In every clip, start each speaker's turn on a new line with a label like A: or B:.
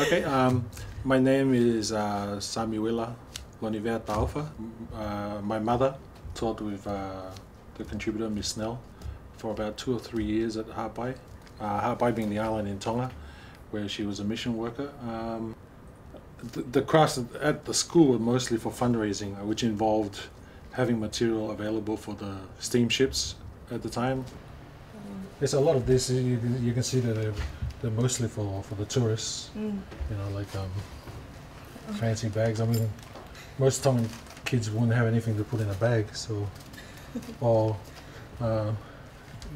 A: Okay, my name is Samiuela Taufa. My mother taught with the contributor Miss Snell for about 2 or 3 years at Hapai. Hapai being the island in Tonga, where she was a mission worker. The crafts at the school were mostly for fundraising, which involved having material available for the steamships at the time. There's a lot of this. You can see that they're mostly for the tourists. You know, like fancy bags. I mean, most Tongan kids wouldn't have anything to put in a bag, so or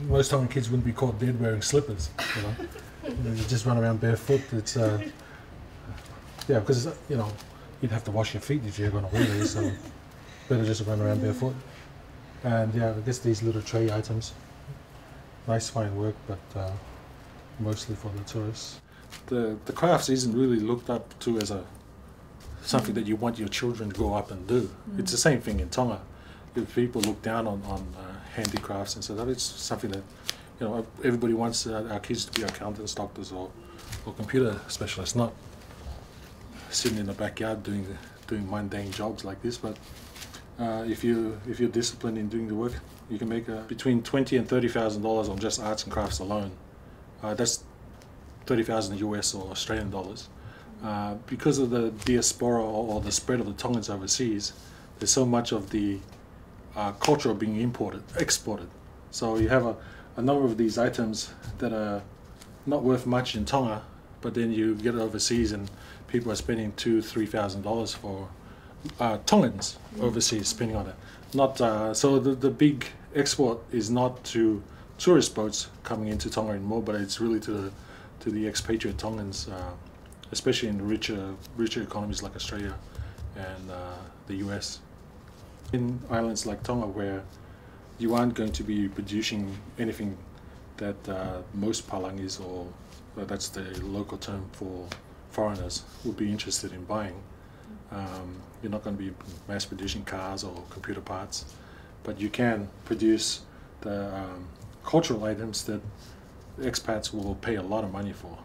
A: most Tongan kids wouldn't be caught dead wearing slippers. You know, you just run around barefoot. It's yeah, because you know you'd have to wash your feet if you're going to wear these, so better just run around barefoot. And yeah, I guess these little tray items. Nice fine work, but mostly for the tourists. The crafts isn't really looked up to as something that you want your children to grow up and do. It's the same thing in Tonga. If people look down on handicrafts and so that, it's something that everybody wants our kids to be accountants, doctors, or computer specialists, not sitting in the backyard doing mundane jobs like this. But if you're disciplined in doing the work, you can make between $20,000 and $30,000 on just arts and crafts alone. That's 30,000 US or Australian dollars. Because of the diaspora or the spread of the Tongans overseas, there's so much of the culture being exported. So you have a number of these items that are not worth much in Tonga, but then you get it overseas and people are spending $2,000–3,000 for Tongans overseas spending on it. Not so the big export is not to tourist boats coming into Tonga anymore, but it's really to the expatriate Tongans, especially in richer economies like Australia and the US. In islands like Tonga, where you aren't going to be producing anything that most palangis, or that's the local term for foreigners, would be interested in buying. You're not going to be mass producing cars or computer parts, but you can produce the cultural items that expats will pay a lot of money for.